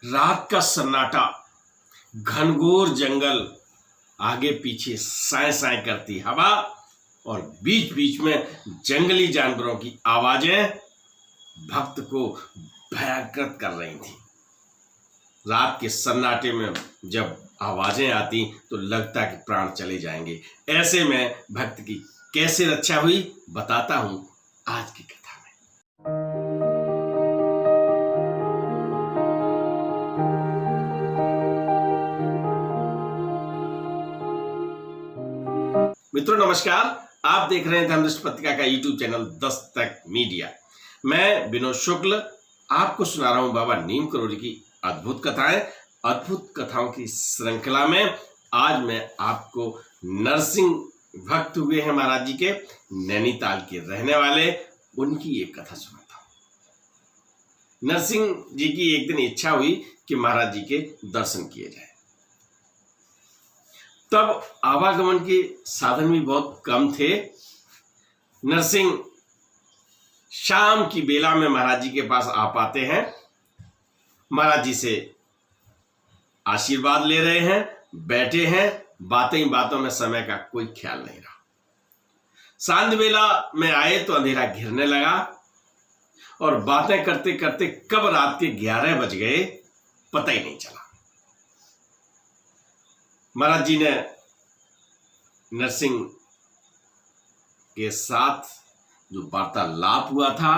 रात का सन्नाटा, घनघोर जंगल, आगे पीछे साए साए करती हवा और बीच बीच में जंगली जानवरों की आवाजें भक्त को भयंकर कर रही थी। रात के सन्नाटे में जब आवाजें आती तो लगता कि प्राण चले जाएंगे। ऐसे में भक्त की कैसे रक्षा हुई बताता हूं आज की कथा में। मित्रों नमस्कार, आप देख रहे हैं धर्मदृष्टि पत्रिका का यूट्यूब चैनल दस्तक मीडिया। मैं विनोद शुक्ल आपको सुना रहा हूं बाबा नीम करोड़ी की अद्भुत कथाएं। अद्भुत कथाओं की श्रृंखला में आज मैं आपको नरसिंह भक्त हुए हैं महाराज जी के, नैनीताल के रहने वाले, उनकी एक कथा सुनाता हूं। नरसिंह जी की एक दिन इच्छा हुई कि महाराज जी के दर्शन किए जाए। तब आवागमन के साधन भी बहुत कम थे। नरसिंह शाम की बेला में महाराज जी के पास आ पाते हैं, महाराज जी से आशीर्वाद ले रहे हैं, बैठे हैं, बातें ही बातों में समय का कोई ख्याल नहीं रहा। सांझ बेला में आए तो अंधेरा घिरने लगा और बातें करते करते कब रात के 11 बज गए पता ही नहीं चला। महाराज जी ने नरसिंह के साथ जो वार्तालाप हुआ था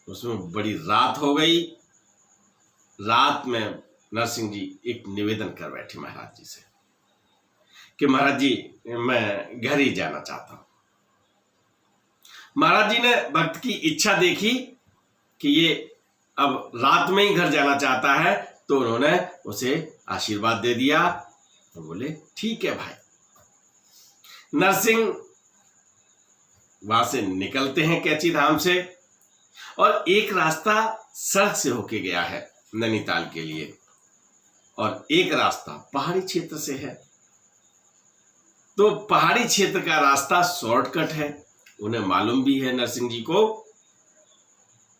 उसमें बड़ी रात हो गई। रात में नरसिंह जी एक निवेदन कर बैठे महाराज जी से कि महाराज जी मैं घर ही जाना चाहता हूं। महाराज जी ने भक्त की इच्छा देखी कि ये अब रात में ही घर जाना चाहता है, तो उन्होंने उसे आशीर्वाद दे दिया। तो बोले ठीक है भाई। नरसिंह वहां से निकलते हैं कैची धाम से और एक रास्ता सड़क से होके गया है नैनीताल के लिए और एक रास्ता पहाड़ी क्षेत्र से है। तो पहाड़ी क्षेत्र का रास्ता शॉर्टकट है, उन्हें मालूम भी है नरसिंह जी को।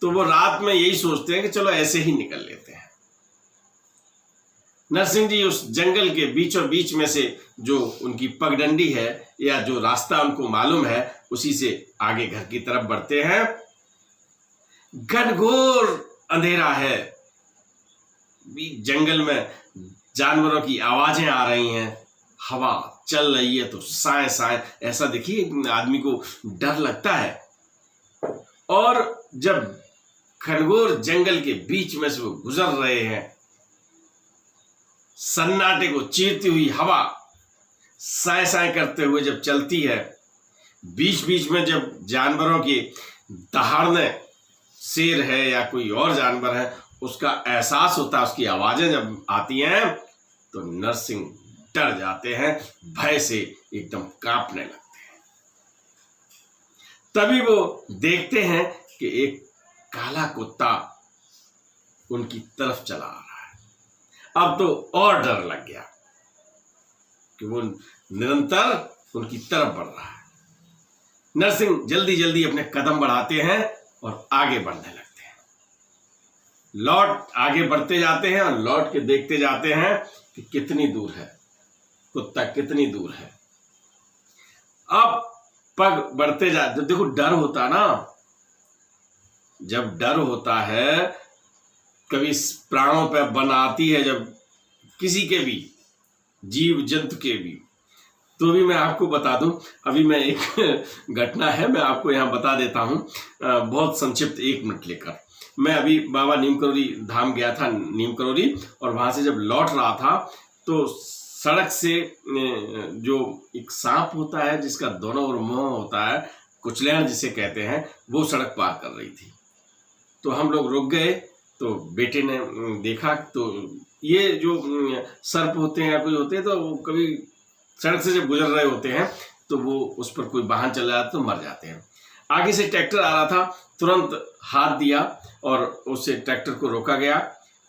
तो वो रात में यही सोचते हैं कि चलो ऐसे ही निकल लेते हैं। नरसिंह जी उस जंगल के बीचों बीच में से जो उनकी पगडंडी है या जो रास्ता उनको मालूम है उसी से आगे घर की तरफ बढ़ते हैं। घनघोर अंधेरा है, जंगल में जानवरों की आवाजें आ रही हैं, हवा चल रही है तो साए साए, ऐसा देखिए आदमी को डर लगता है। और जब घनघोर जंगल के बीच में से वो गुजर रहे हैं, सन्नाटे को चीरती हुई हवा साए साए करते हुए जब चलती है, बीच बीच में जब जानवरों के दहाड़ने, शेर है या कोई और जानवर है, उसका एहसास होता है, उसकी आवाजें जब आती हैं तो नरसिंह डर जाते हैं, भय से एकदम कांपने लगते हैं। तभी वो देखते हैं कि एक काला कुत्ता उनकी तरफ चला आ रहा है। अब तो और डर लग गया कि वो निरंतर उनकी तरफ बढ़ रहा है। नरसिंह जल्दी जल्दी अपने कदम बढ़ाते हैं और आगे बढ़ने लगते हैं। लौट आगे बढ़ते जाते हैं और लौट के देखते जाते हैं कि कितनी दूर है कुत्ता, कितनी दूर है। अब पग बढ़ते जाते, देखो डर होता ना, जब डर होता है कभी प्राणों पर बन आती है, जब किसी के भी जीव जंतु के भी, तो भी मैं आपको बता दूं, अभी मैं एक घटना है मैं आपको यहाँ बता देता हूँ, बहुत संक्षिप्त 1 मिनट लेकर। मैं अभी बाबा नीम करोड़ी धाम गया था, नीम करोड़ी, और वहां से जब लौट रहा था तो सड़क से जो एक सांप होता है जिसका दोनों ओर मुंह होता है, कुचलेण जिसे कहते हैं, वो सड़क पार कर रही थी। तो हम लोग रुक गए, तो बेटे ने देखा तो ये जो सर्प होते हैं या कोई होते हैं तो वो कभी सड़क से जब गुजर रहे होते हैं तो वो उस पर कोई वाहन चल रहा है तो मर जाते हैं। आगे से ट्रैक्टर आ रहा था, तुरंत हाथ दिया और उससे ट्रैक्टर को रोका गया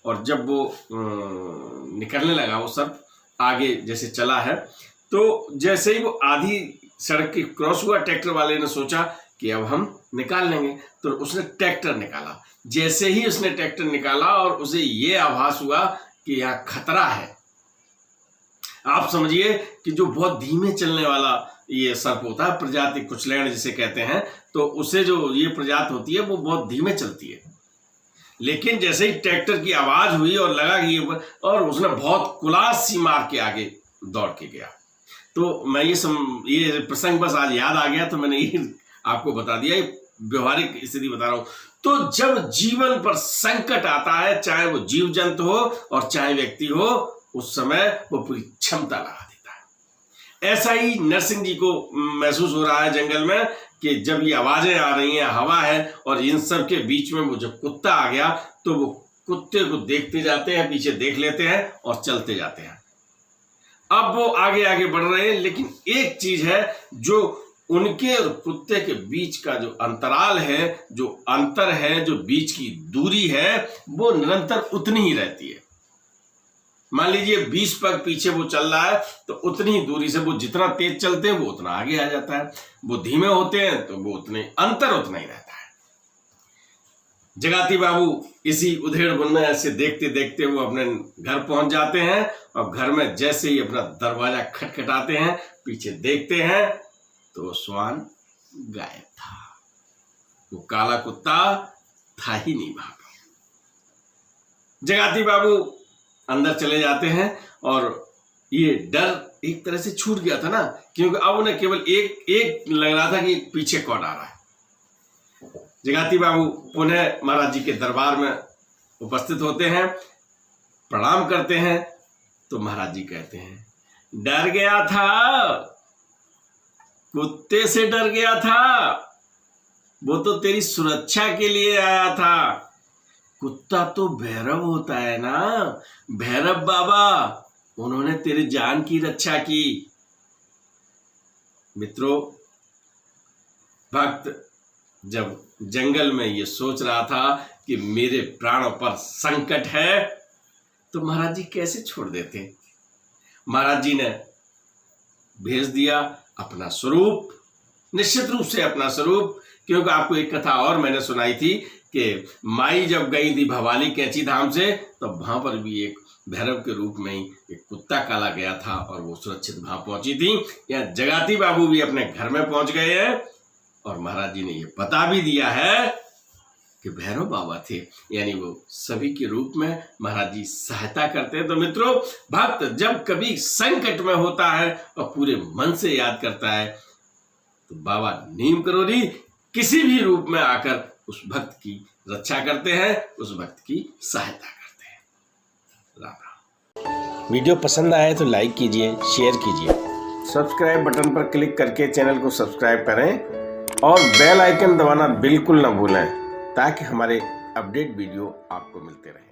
और जब वो निकलने लगा वो सर्प आगे जैसे चला है, तो जैसे ही वो आधी सड़क की क्रॉस हुआ, ट्रैक्टर वाले ने सोचा कि अब हम निकाल लेंगे, तो उसने ट्रैक्टर निकाला। जैसे ही उसने ट्रैक्टर निकाला और उसे ये आभास हुआ कि यहाँ खतरा है। आप समझिए कि जो बहुत धीमे चलने वाला ये सर्प होता है, प्रजाति कुचलेण जिसे कहते हैं, तो उसे जो ये प्रजाति होती है वो बहुत धीमे चलती है। लेकिन जैसे ही ट्रैक्टर की आवाज हुई और लगा कि और उसने बहुत कुलास सी मार के आगे दौड़ के गया। तो मैं ये प्रसंग बस आज याद आ गया, तो मैंने ये आपको बता दिया, ये व्यवहारिक स्थिति बता रहा हूं। तो जब जीवन पर संकट आता है, चाहे वो जीव जंतु हो और चाहे व्यक्ति हो, उस समय वो पूरी क्षमता लगा देता है। ऐसा ही नरसिंह जी को महसूस हो रहा है जंगल में कि जब ये आवाजें आ रही हैं, हवा है, और इन सब के बीच में वो जब कुत्ता आ गया तो वो कुत्ते को देखते जाते हैं, पीछे देख लेते हैं और चलते जाते हैं। अब वो आगे आगे बढ़ रहे हैं, लेकिन एक चीज है जो उनके और कुत्ते के बीच का जो अंतराल है, जो अंतर है, जो बीच की दूरी है, वो निरंतर उतनी ही रहती है। मान लीजिए 20 पग पीछे वो चल रहा है तो उतनी ही दूरी से वो जितना तेज चलते हैं वो उतना आगे आ जाता है, वो धीमे होते हैं तो वो उतने अंतर उतना ही रहता है। जगाती बाबू इसी उधेड़ बुन से देखते देखते वो अपने घर पहुंच जाते हैं, और घर में जैसे ही अपना दरवाजा खटखटाते हैं, पीछे देखते हैं तो श्वान गायब था। वो काला कुत्ता था ही नहीं वहां पर। जगाती बाबू अंदर चले जाते हैं और ये डर एक तरह से छूट गया था ना, क्योंकि अब उन्हें केवल एक लग रहा था कि पीछे कौन आ रहा है। जगाती बाबू पुनः महाराज जी के दरबार में उपस्थित होते हैं, प्रणाम करते हैं, तो महाराज जी कहते हैं, डर गया था, कुत्ते से डर गया था, वो तो तेरी सुरक्षा के लिए आया था। कुत्ता तो भैरव होता है ना, भैरव बाबा, उन्होंने तेरी जान की रक्षा की। मित्रों, भक्त जब जंगल में ये सोच रहा था कि मेरे प्राणों पर संकट है, तो महाराज जी कैसे छोड़ देते। महाराज जी ने भेज दिया अपना स्वरूप, निश्चित रूप से अपना स्वरूप, क्योंकि आपको एक कथा और मैंने सुनाई थी कि माई जब गई थी भवाली कैंची धाम से, तो वहां पर भी एक भैरव के रूप में ही एक कुत्ता काला गया था और वो सुरक्षित वहां पहुंची थी। यहाँ जगाती बाबू भी अपने घर में पहुंच गए हैं और महाराज जी ने ये बता भी दिया है कि भैरव बाबा थे, यानी वो सभी के रूप में महाराज जी सहायता करते हैं। तो मित्रों, भक्त जब कभी संकट में होता है और पूरे मन से याद करता है, तो बाबा नीम करोड़ी किसी भी रूप में आकर उस भक्त की रक्षा करते हैं, उस भक्त की सहायता करते हैं। राम राम। वीडियो पसंद आए तो लाइक कीजिए, शेयर कीजिए, सब्सक्राइब बटन पर क्लिक करके चैनल को सब्सक्राइब करें और बेल आइकन दबाना बिल्कुल ना भूलें, ताकि हमारे अपडेट वीडियो आपको मिलते रहें।